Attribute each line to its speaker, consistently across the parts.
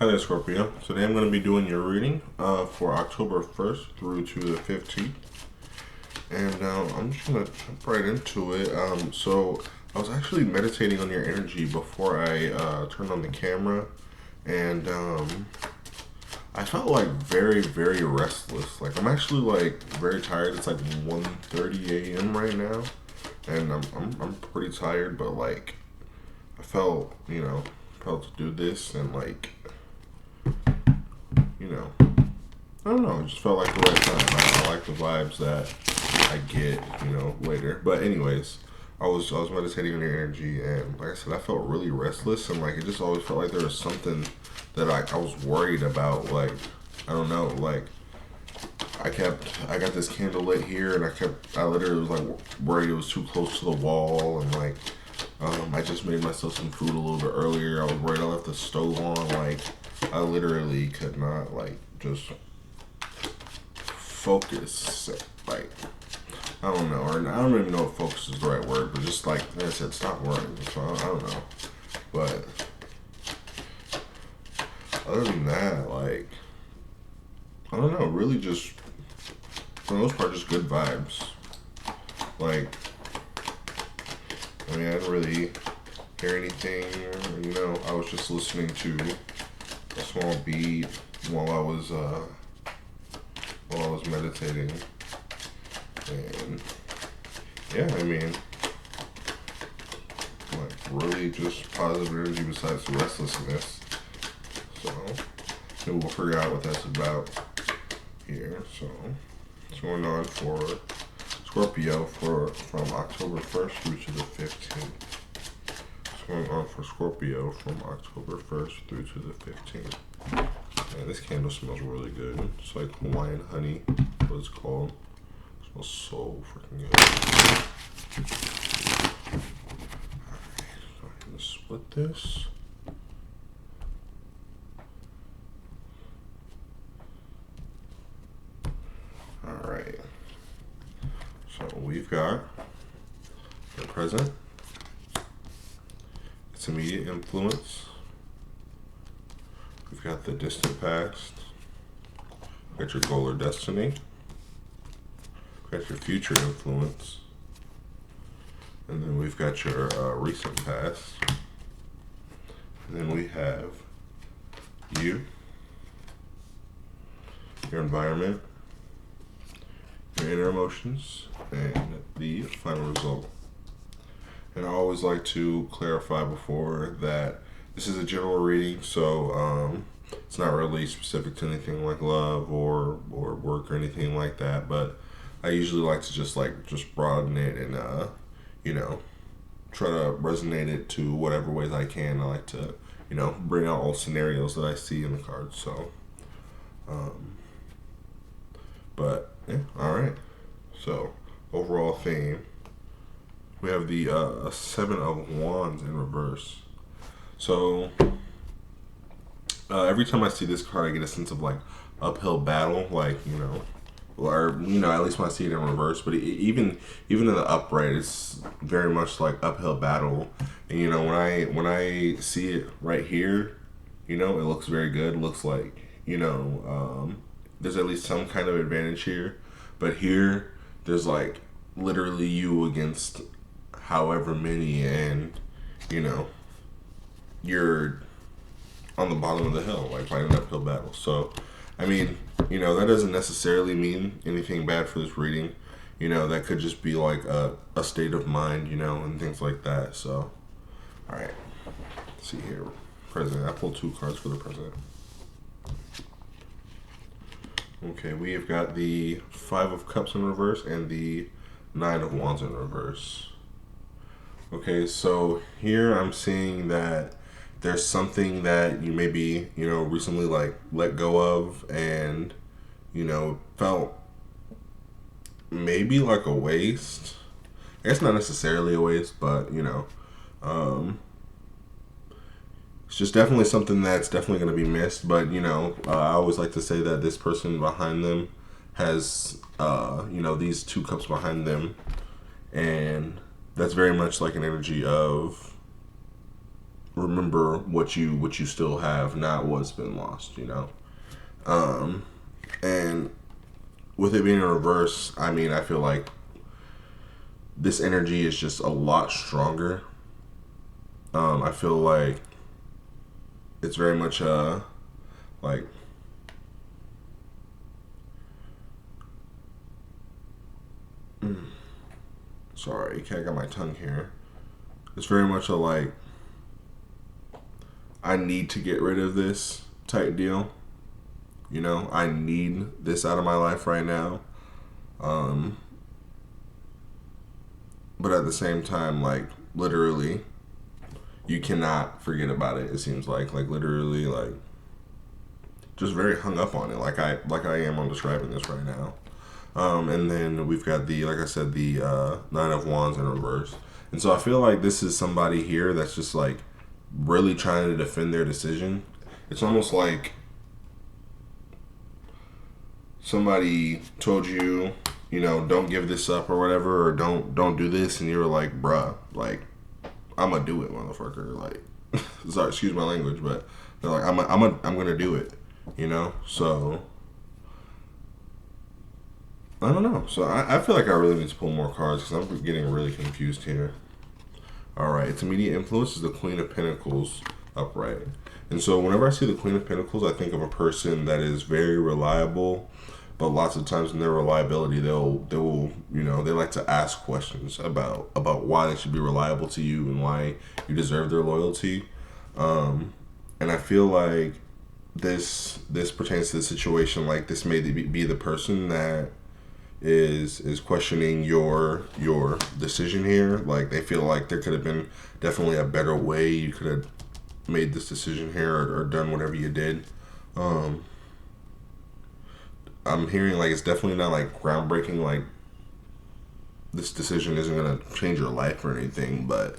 Speaker 1: Hi there, Scorpio. Today I'm going to be doing your reading for October 1st through to the 15th. And I'm just going to jump right into it. So I was actually meditating on your energy before I turned on the camera. And I felt like very, very restless. Like I'm actually like very tired. It's like 1:30 a.m. right now. And I'm pretty tired, but like I felt, felt to do this and like I don't know. It just felt like the right time. I like the vibes that I get, later. But anyways, I was meditating on your energy, and like I said, I felt really restless, and like it just always felt like there was something that I was worried about. Like I don't know, like I got this candle lit here, and I literally was like worried it was too close to the wall, and like I just made myself some food a little bit earlier. I was worried I left the stove on. Like I literally could not like just focus. Like I don't know, or I don't even know if focus is the right word, but just like I said, stop worrying. So I don't know, but other than that, like I don't know, really just for the most part, just good vibes. Like I didn't really hear anything. I was just listening to a small beat while I was meditating, and yeah, like really just positive energy besides the restlessness. So maybe we'll figure out what that's about here. So it's going on for Scorpio from October 1st through to the 15th. It's going on for Scorpio from October 1st through to the 15th. Man, this candle smells really good. It's like Hawaiian honey, what it's called. It smells so freaking good. Alright, so I'm gonna split this. Alright. So we've got the present, its immediate influence. We've got the distant past. We've got your goal or destiny. We've got your future influence. And then we've got your recent past. And then we have you, your environment, your inner emotions, and the final result. And I always like to clarify before that this is a general reading, so it's not really specific to anything like love or work or anything like that. But I usually like to just broaden it and try to resonate it to whatever ways I can. I like to bring out all scenarios that I see in the cards. So, but yeah, all right. So overall theme, we have the Seven of Wands in reverse. So every time I see this card, I get a sense of like uphill battle, like or at least when I see it in reverse. But even in the upright, it's very much like uphill battle. And when I see it right here, it looks very good. It looks like there's at least some kind of advantage here. But here, there's like literally you against however many, and you're on the bottom of the hill, like fighting an uphill battle. So, that doesn't necessarily mean anything bad for this reading. That could just be like a state of mind, and things like that. So, all right, let's see here. President. I pulled 2 cards for the president. Okay, we have got the Five of Cups in reverse and the Nine of Wands in reverse. Okay, so here I'm seeing that there's something that you maybe, recently like let go of and, felt maybe like a waste. I guess not necessarily a waste, but, it's just definitely something that's definitely going to be missed. But, I always like to say that this person behind them has, these 2 cups behind them. And that's very much like an energy of remember what you still have, not what's been lost. You know, and with it being in reverse, I mean, I feel like this energy is just a lot stronger. I feel like it's very much like sorry, I got my tongue here. It's very much a like I need to get rid of this type deal. You know, I need this out of my life right now. Um, but at the same time, like literally, you cannot forget about it. It seems like literally, like just very hung up on it. Like I am on describing this right now. And then we've got the like I said the Nine of Wands in reverse. And so I feel like this is somebody here that's just like really trying to defend their decision. It's almost like somebody told you, you know, don't give this up or whatever, or don't do this, and you were like, bruh, like I'm gonna do it, motherfucker. Like, sorry, excuse my language, but they're like, I'm gonna do it, you know. So I don't know. So I feel like I really need to pull more cards because I'm getting really confused here. All right, its immediate influence is the Queen of Pentacles upright. And so whenever I see the Queen of Pentacles, I think of a person that is very reliable, but lots of times in their reliability, they will you know, they like to ask questions about why they should be reliable to you and why you deserve their loyalty. And I feel like this pertains to the situation. Like this may be the person that is questioning your decision here. Like they feel like there could have been definitely a better way you could have made this decision here or done whatever you did. I'm hearing like it's definitely not like groundbreaking, like this decision isn't gonna change your life or anything, but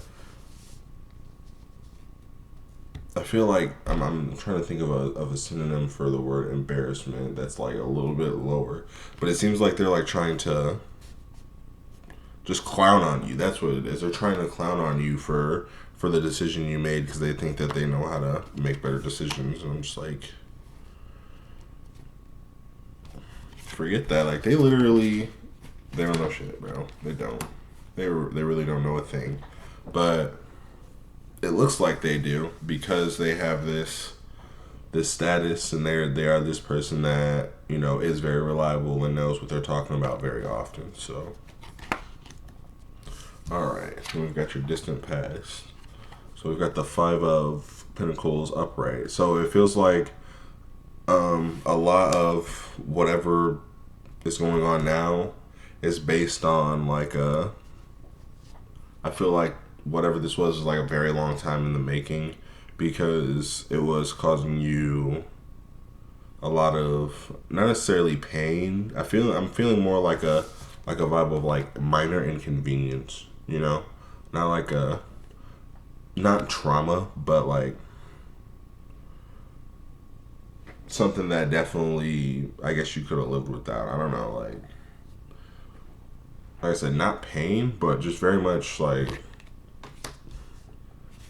Speaker 1: I feel like I'm trying to think of a synonym for the word embarrassment that's like a little bit lower. But it seems like they're like trying to just clown on you. That's what it is. They're trying to clown on you for the decision you made because they think that they know how to make better decisions. And I'm just like, forget that. Like they literally, they don't know shit, bro. They don't. They really don't know a thing. But it looks like they do because they have this status and they are this person that, you know, is very reliable and knows what they're talking about very often. So all right, so we've got your distant past. So we've got the Five of Pentacles upright. So it feels like a lot of whatever is going on now is based on like I feel like whatever this was like a very long time in the making because it was causing you a lot of not necessarily pain. I'm feeling more like a vibe of like minor inconvenience, you know? Not like not trauma, but like something that definitely I guess you could have lived without. I don't know, like I said, not pain, but just very much like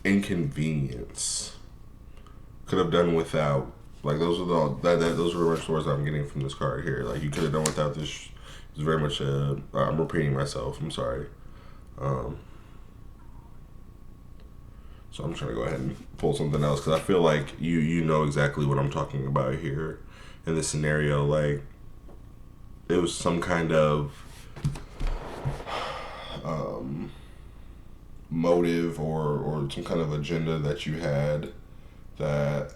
Speaker 1: inconvenience. Could have done without. Like those are those are the words I'm getting from this card here. Like you could have done without this. It's very much. I'm repeating myself. I'm sorry. So I'm trying to go ahead and pull something else because I feel like you know exactly what I'm talking about here in this scenario. Like it was some kind of motive or some kind of agenda that you had that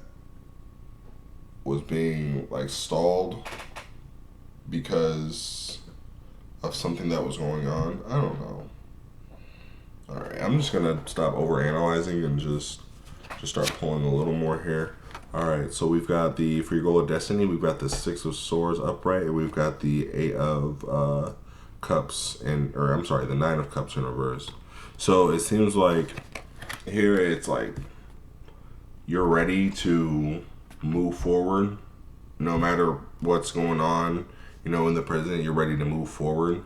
Speaker 1: was being like stalled because of something that was going on. I don't know. All right, I'm just gonna stop overanalyzing and just start pulling a little more here. All right, so we've got the for your goal of destiny. We've got the Six of Swords upright, and we've got the Eight of Cups or I'm sorry, the Nine of Cups in reverse. So it seems like here it's like you're ready to move forward, no matter what's going on. You know, in the present, you're ready to move forward,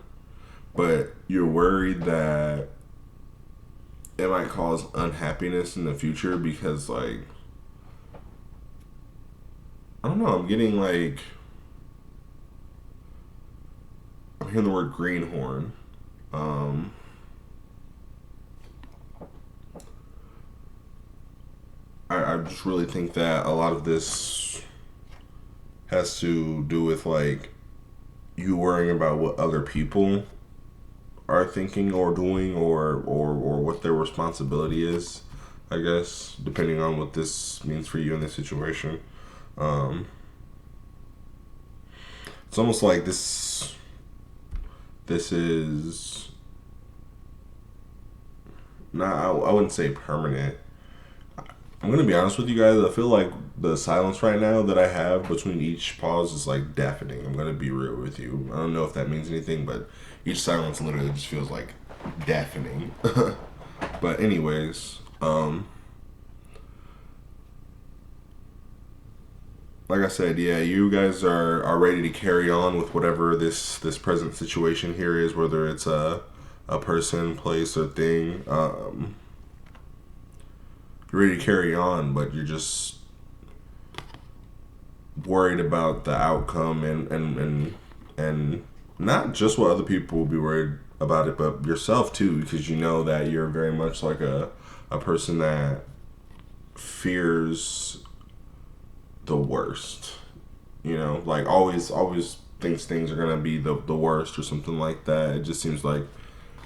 Speaker 1: but you're worried that it might cause unhappiness in the future because, like, I don't know, I'm getting, like, I'm hearing the word greenhorn. Um, I just really think that a lot of this has to do with, like, you worrying about what other people are thinking or doing, or what their responsibility is, I guess, depending on what this means for you in this situation. Um, it's almost like this is not, I wouldn't say permanent. I'm gonna be honest with you guys. I feel like the silence right now that I have between each pause is like deafening. I'm gonna be real with you. I don't know if that means anything, but each silence literally just feels like deafening. But anyways, like I said, yeah, you guys are ready to carry on with whatever this present situation here is, whether it's a person, place, or thing. You're ready to carry on, but you're just worried about the outcome, and not just what other people will be worried about it, but yourself too, because you know that you're very much like a person that fears the worst. You know, like always thinks things are gonna be the worst or something like that. It just seems like,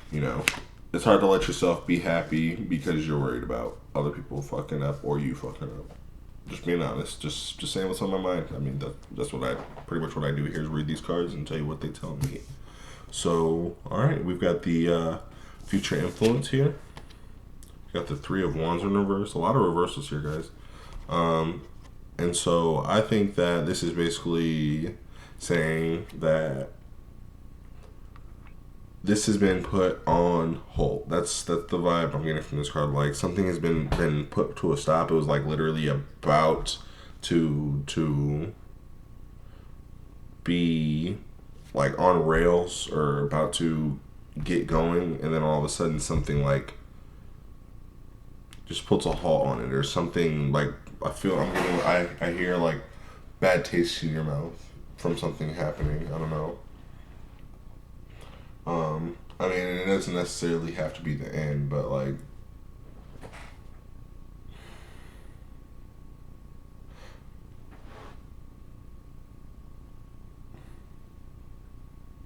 Speaker 1: you know, it's hard to let yourself be happy because you're worried about other people fucking up or you fucking up. Just being honest, just saying what's on my mind. I mean, that's what I pretty much what I do here is read these cards and tell you what they tell me. So, all right, we've got the future influence here. We got the Three of Wands in reverse. A lot of reversals here, guys. And so I think that this is basically saying that this has been put on hold. That's the vibe I'm getting from this card. Like something has been put to a stop. It was like literally about to be like on rails or about to get going, and then all of a sudden something like just puts a halt on it, or something like I feel I'm getting I hear like bad taste in your mouth from something happening. I don't know. I mean, it doesn't necessarily have to be the end, but like,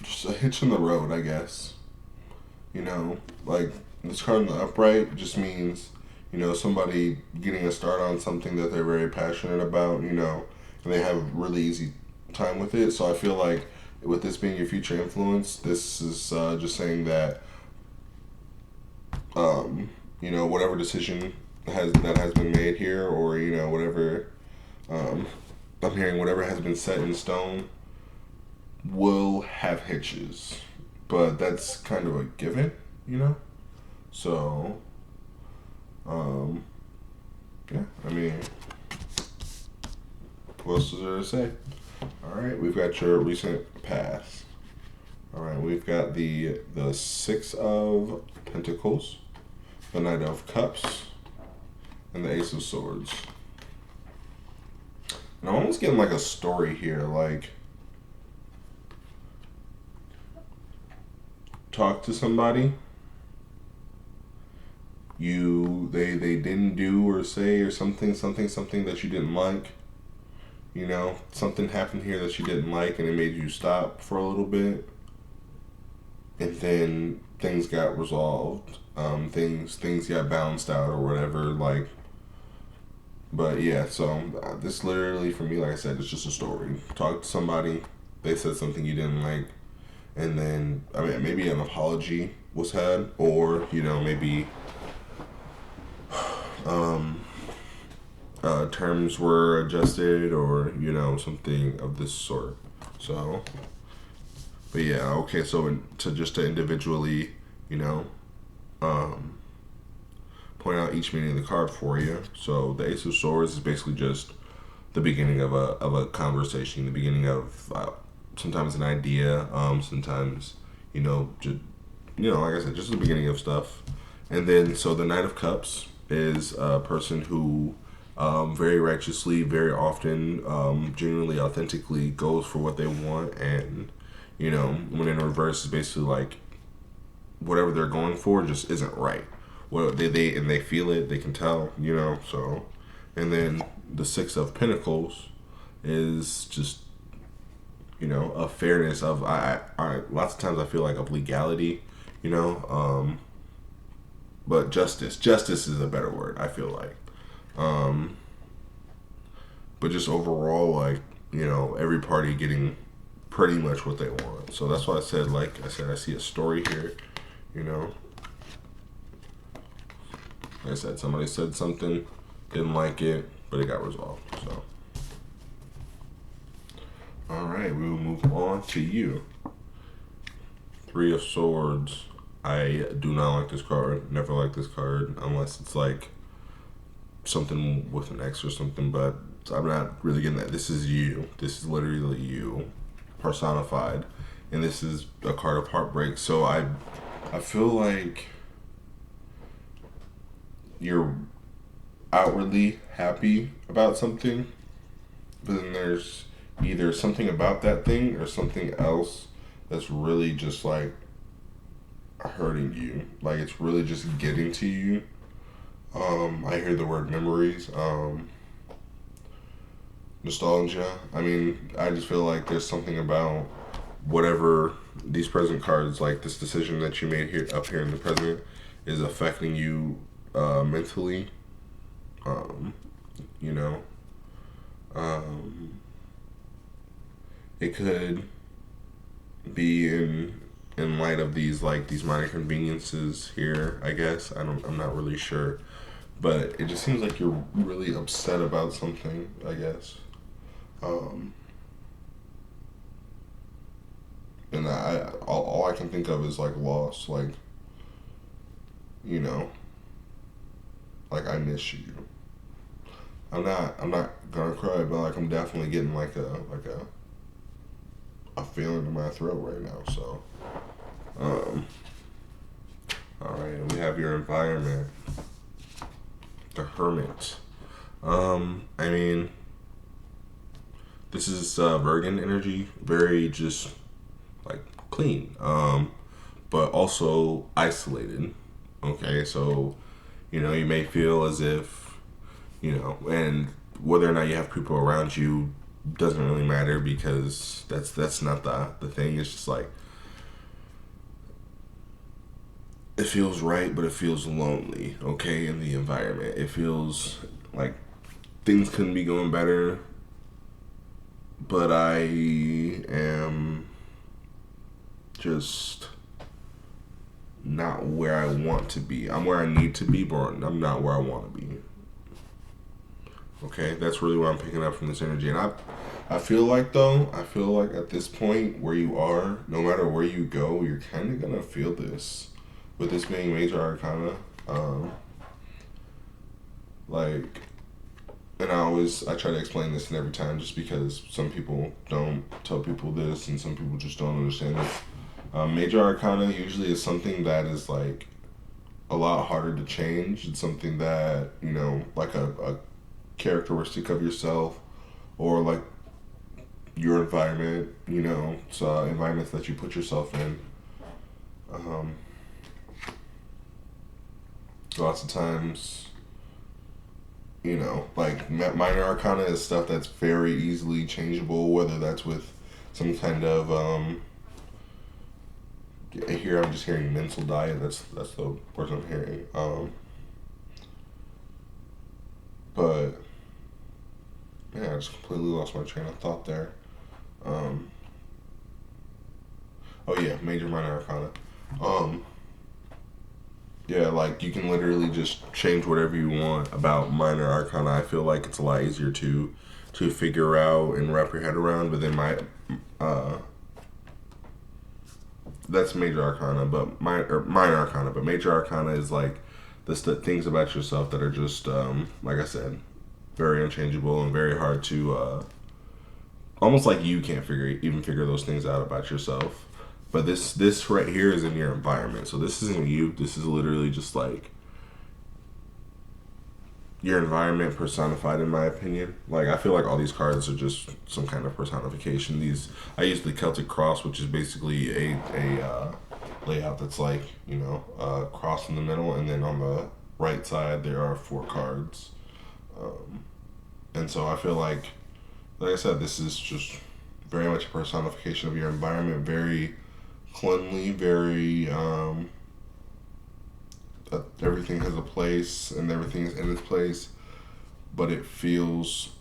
Speaker 1: just a hitch in the road, I guess. You know, like this card in the upright just means, you know, somebody getting a start on something that they're very passionate about, you know, and they have a really easy time with it. So I feel like with this being your future influence, this is just saying that, you know, whatever decision has been made here, or you know, whatever I'm hearing, whatever has been set in stone, will have hitches, but that's kind of a given, you know. So, yeah, I mean, what else is there to say? All right, we've got your recent past. All right, we've got the Six of Pentacles, the Knight of Cups, and the Ace of Swords. And I'm almost getting like a story here, like talk to somebody, they didn't do or say or something that you didn't like. You know, something happened here that you didn't like, and it made you stop for a little bit, and then things got resolved. Things got balanced out or whatever. Like, but yeah. So this literally for me, like I said, it's just a story. Talk to somebody. They said something you didn't like, and then I mean maybe an apology was had, or you know maybe terms were adjusted, or you know something of this sort. So, but yeah, okay. So to individually, you know, point out each meaning of the card for you. So the Ace of Swords is basically just the beginning of a conversation, the beginning of sometimes an idea, sometimes you know just like I said, just the beginning of stuff. And then, so the Knight of Cups is a person who very righteously, very often, genuinely, authentically goes for what they want. And, when in reverse, is basically like whatever they're going for just isn't right. Well, they feel it, they can tell, so. And then the Six of Pentacles is just, a fairness of, I lots of times I feel like of legality, but justice is a better word, I feel like. But just overall, like, every party getting pretty much what they want. So that's why I see a story here, Like I said, somebody said something, didn't like it, but it got resolved. So, all right, we will move on to you. Three of Swords. I do not like this card. Never like this card unless it's like something with an X or something. But I'm not really getting that. This is you. This is literally you, personified, and this is a card of heartbreak. So I feel like you're outwardly happy about something, but then there's either something about that thing or something else that's really just like hurting you. Like it's really just getting to you. I hear the word memories, nostalgia. I mean, I just feel like there's something about whatever these present cards, like this decision that you made here up here in the present, is affecting you mentally. You know, it could be in light of these minor conveniences here. I guess I'm not really sure, but it just seems like you're really upset about something. I guess, and all I can think of is like loss, like like I miss you. I'm not gonna cry, but like I'm definitely getting like a feeling in my throat right now. So, all right, we have your environment, the Hermit. I mean, this is Virgin energy, very just like clean, but also isolated. Okay, so you may feel as if and whether or not you have people around you doesn't really matter, because that's not the thing. It's just like it feels right, but it feels lonely. Okay, in the environment, it feels like things couldn't be going better, but I am just not where I want to be. I'm where I need to be, but I'm not where I want to be. Okay, that's really what I'm picking up from this energy. And I feel like at this point where you are, no matter where you go, you're kind of going to feel this. With this being major arcana, and I try to explain this in every time, just because some people don't tell people this and some people just don't understand it. Major arcana usually is something that is like a lot harder to change. It's something that, like a characteristic of yourself, or like your environment, so environments that you put yourself in. Lots of times, like minor arcana is stuff that's very easily changeable, whether that's with some kind of here I'm just hearing mental diet. That's the word I'm hearing. But yeah, I just completely lost my train of thought there. Oh yeah, major minor arcana. Yeah, like you can literally just change whatever you want about minor arcana. I feel like it's a lot easier to figure out and wrap your head around. But then that's major arcana, but minor arcana. But major arcana is like the things about yourself that are just like I said, very unchangeable and very hard to almost like you can't figure those things out about yourself. But this right here is in your environment. So this isn't you. This is literally just like your environment personified, in my opinion. Like, I feel like all these cards are just some kind of personification. I use the Celtic cross, which is basically a layout that's like, a cross in the middle, and then on the right side there are 4 cards. And so I feel like I said, this is just very much a personification of your environment. Very cleanly, very everything has a place and everything is in its place, but it feels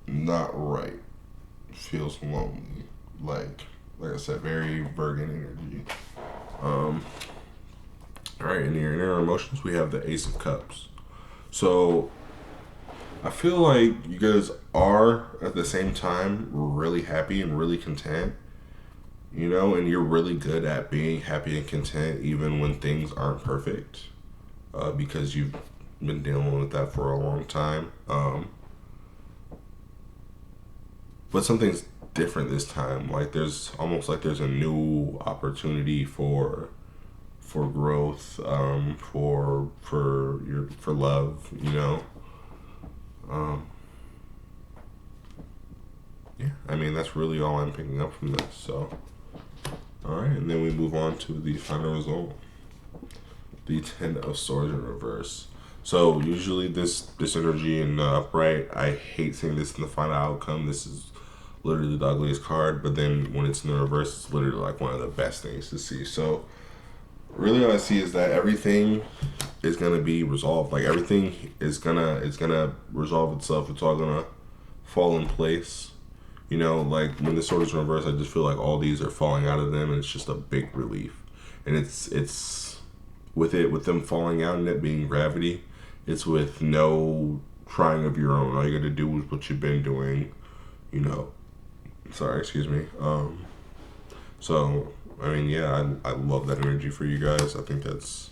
Speaker 1: not right. It feels lonely. Like I said, very Virgin energy. All right, in your inner emotions, we have the Ace of Cups. So I feel like you guys are at the same time really happy and really content, and you're really good at being happy and content even when things aren't perfect, because you've been dealing with that for a long time. But something's different this time. Like, there's almost like there's a new opportunity for growth, for love, Yeah, I mean, that's really all I'm picking up from this. So, all right, and then we move on to the final result. The 10 of Swords in reverse. So usually this energy in the upright, I hate seeing this in the final outcome. This is literally the ugliest card, but then when it's in the reverse, it's literally like one of the best things to see. So really all I see is that everything is gonna be resolved. Like, everything is gonna resolve itself. It's all gonna fall in place. Like, when the sword is in reverse, I just feel like all these are falling out of them, and it's just a big relief. And it's with them falling out and it being gravity, it's with no trying of your own. All you gotta do is what you've been doing, Sorry, excuse me. So, I mean, yeah, I love that energy for you guys. I think that's,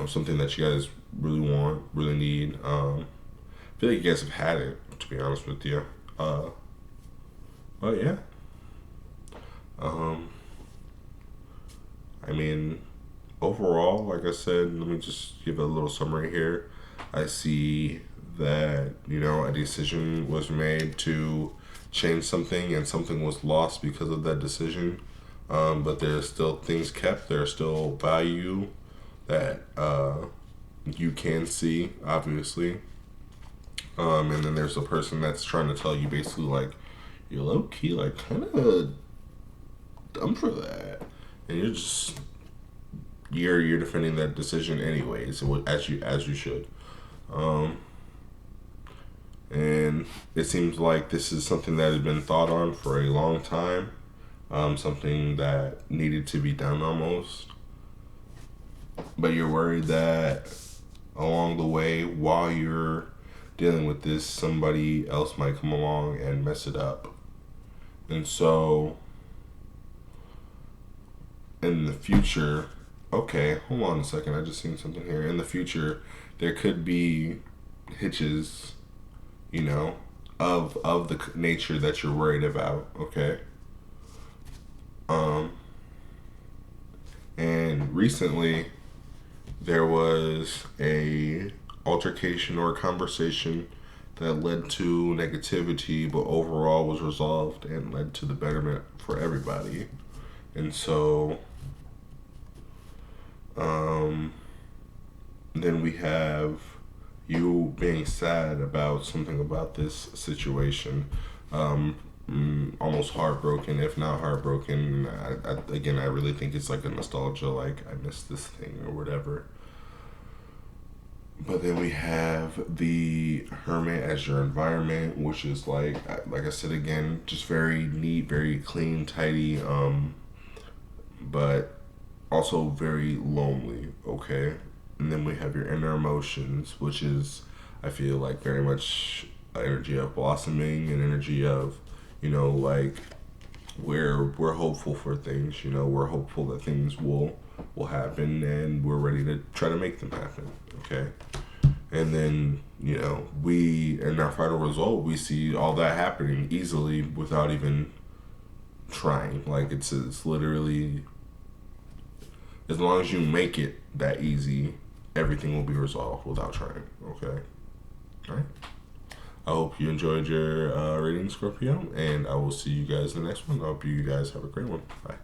Speaker 1: something that you guys really want, really need. I feel like you guys have had it, to be honest with you. But yeah. I mean, overall, like I said, let me just give a little summary here. I see that, a decision was made to change something, and something was lost because of that decision. But there's still things kept. There's still value that you can see, obviously. And then there's a person that's trying to tell you basically, like, you're low key, like, kind of dumb for that, and you're defending that decision anyways, as you should. And it seems like this is something that has been thought on for a long time, something that needed to be done almost. But you're worried that along the way, while you're dealing with this, somebody else might come along and mess it up. And so, in the future, okay, hold on a second, I just seen something here. In the future, there could be hitches, of the nature that you're worried about, okay? And recently, there was a altercation or a conversation that led to negativity, but overall was resolved and led to the betterment for everybody. And so, then we have you being sad about something about this situation, almost heartbroken, if not heartbroken. I really think it's like a nostalgia, like, I miss this thing or whatever. But then we have the Hermit as your environment, which is like I said again, just very neat, very clean, tidy, but also very lonely, okay? And then we have your inner emotions, which is, I feel like, very much an energy of blossoming, an energy of, like, we're hopeful for things, we're hopeful that things will happen, and we're ready to try to make them happen, okay? And then, we, in our final result, we see all that happening easily without even, trying. Like it's literally, as long as you make it that easy, everything will be resolved without trying. Okay. All right. I hope you enjoyed your reading, Scorpio, and I will see you guys in the next one. I hope you guys have a great one. Bye.